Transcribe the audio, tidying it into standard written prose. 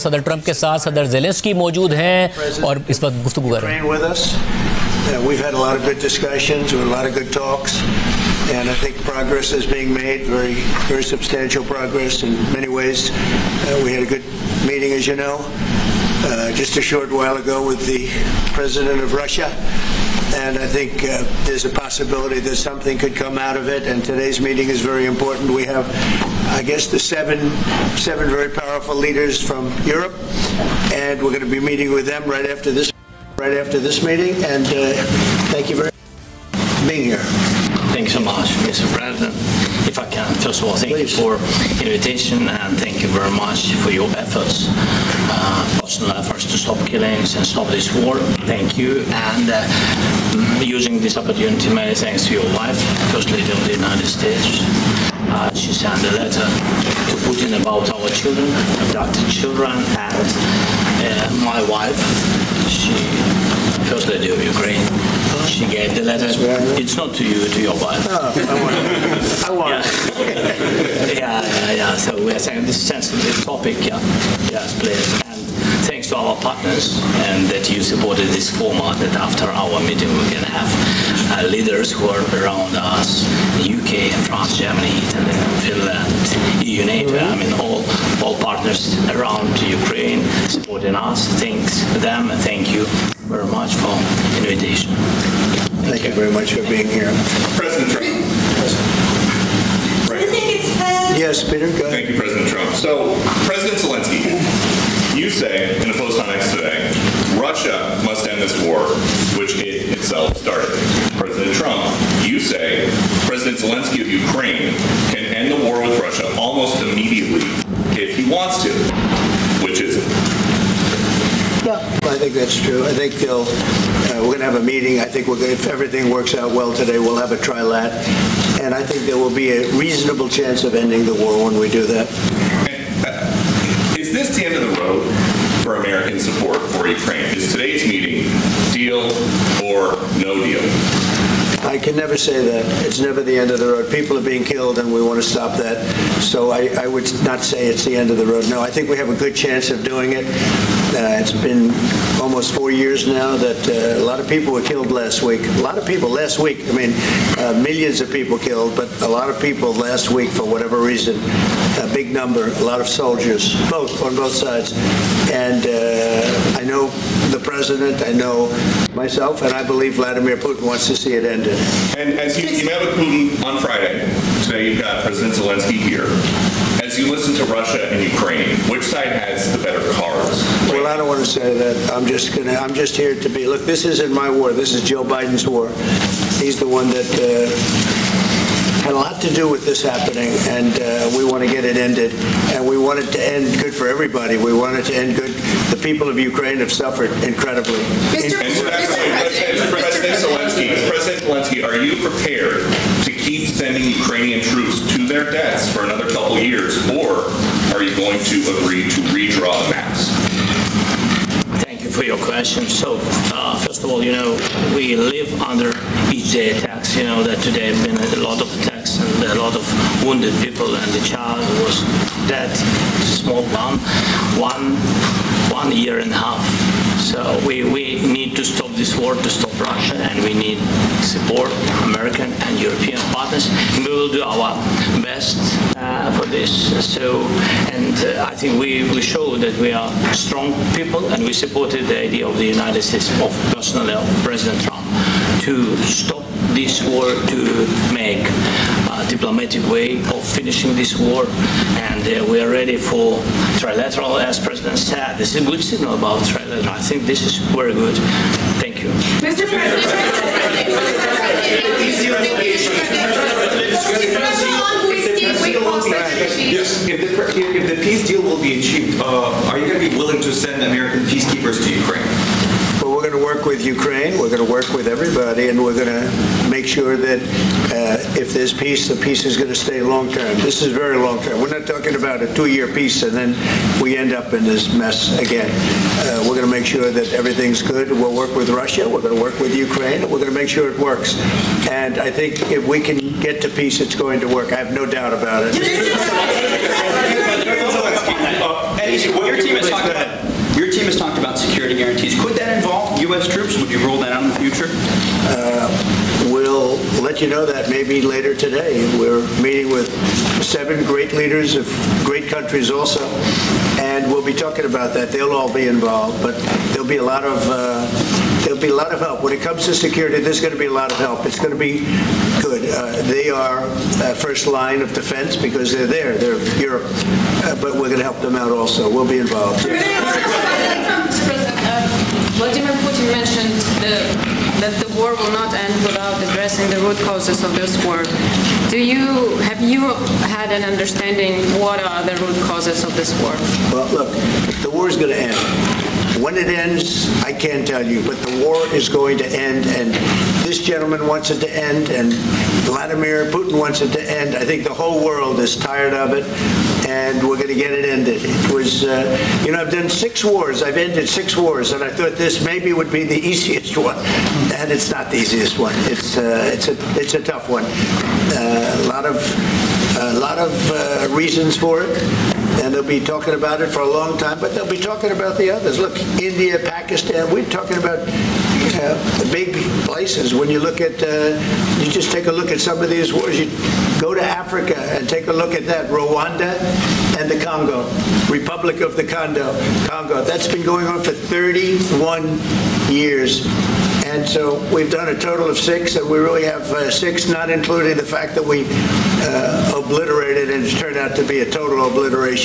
सदर ट्रंप के साथ सदर ज़ेलेंस्की मौजूद हैं और इस वक्त गुफ्तगू कर रहे हैं। We've had a lot of good discussions, a lot of good talks, and I think progress is being made, very substantial progress in many ways. We had a good meeting, as you know, just a short while ago with the president of Russia, and I think there's a possibility that something could come out of it, and today's meeting is very important. We have, I guess, the seven very powerful leaders from Europe, and we're going to be meeting with them right after this meeting, and thank you very much for being here. Thank you so much, Mr. President. If I can, first of all, thank you for invitation, and thank you very much for your efforts, personal efforts to stop killings and stop this war. Thank you, and using this opportunity, many thanks to your wife, First Lady of the United States. She sent a letter to Putin about our children, abducted children, and my wife, First Lady of Ukraine, she gave the letter. It's not to you, to your wife. I want it. Yeah. So we are saying this is a sensitive topic. Yes, please. And thanks to our partners, and that you supported this format. That after our meeting we can have leaders who are around us, UK, France, Germany, Italy, Finland, EU, NATO. I mean, all partners around Ukraine supporting us. Thanks to them, and thank you very much for invitation. Thank you very much for being here. President Trump. Yes, Peter, go ahead. Thank you, President Trump. So, President Zelensky, you say in a post on X today, Russia must end this war, which it itself started. President Trump, you say President Zelensky of Ukraine can end the war with Russia almost immediately if he wants to. Which is it? Yeah, I think that's true. I think we're going to have a meeting. I think if everything works out well today, we'll have a trilat. And I think there will be a reasonable chance of ending the war when we do that. Is this the end of the road for American support for Ukraine? Is today's meeting deal or no deal? I can never say that. It's never the end of the road. People are being killed, and we want to stop that. So I would not say it's the end of the road. No, I think we have a good chance of doing it. It's been almost 4 years now that a lot of people were killed last week. A lot of people last week. I mean, millions of people killed, but a lot of people last week for whatever reason. A big number, a lot of soldiers, on both sides. And I know the president, I know myself, and I believe Vladimir Putin wants to see it ended. And as you met with Putin on Friday, today you've got President Zelensky here. As you listen to Russia and Ukraine, which side has the better cards? Well, I don't want to say that. I'm just here to be. Look, this isn't my war. This is Joe Biden's war. He's the one that had a lot to do with this happening, and we want to get it ended. And we want it to end good for everybody. We want it to end good. The people of Ukraine have suffered incredibly. President Zelensky, are you prepared to keep sending Ukrainian troops to their deaths for another couple years, or are you going to agree to redraw the maps? Thank you for your question. So, first of all, we live under each day attacks. You know that today have been a lot of attacks and a lot of wounded people, and the child was dead, small one year and a half. So we need to stop this war, to stop Russia, and we need support American and European partners. And we will do our best for this. I think we show that we are strong people, and we supported the idea of the United States, of personally of President Trump, to stop this war, to make a diplomatic way of finishing this war, and we are ready for trilateral, as President said. This is a good signal about trilateral. I think this is very good. Thank you. Mr. President, yes, if the peace deal will be achieved, are you going to be willing to send American peacekeepers to Ukraine? Well, we're going to work with Ukraine. We're going to work with everybody, and we're going to make sure that if there's peace, the peace is going to stay long-term. This is very long-term. We're not talking about a 2-year peace, and then we end up in this mess again. We're going to make sure that everything's good. We'll work with Russia. We're going to work with Ukraine. And we're going to make sure it works. And I think if we can get to peace, it's going to work. I have no doubt about it. Your team has talked about Would you roll that out in the future? We'll let you know that maybe later today. We're meeting with 7 great leaders of great countries also, and we'll be talking about that. They'll all be involved, but there'll be a lot of help. When it comes to security, there's going to be a lot of help. It's going to be good. They are first line of defense because they're there. They're Europe, but we're going to help them out also. We'll be involved. Mr. President, Vladimir Putin mentioned that the war will not end without addressing the root causes of this war. Have you had an understanding what are the root causes of this war? Well, look, the war is going to end. When it ends, I can't tell you, but the war is going to end, and this gentleman wants it to end, and Vladimir Putin wants it to end. I think the whole world is tired of it, and we're going to get it ended. It was, I've done 6 wars. I've ended 6 wars, and I thought this maybe would be the easiest one, and it's not the easiest one. It's a tough one. A lot of reasons for it. And they'll be talking about it for a long time, but they'll be talking about the others. Look, India, Pakistan, we're talking about the big places. When you look at, you just take a look at some of these wars. You go to Africa and take a look at that. Rwanda and the Congo, Republic of the Congo. That's been going on for 31 years. And so we've done a total of 6, and we really have 6, not including the fact that we obliterated, and it's turned out to be a total obliteration.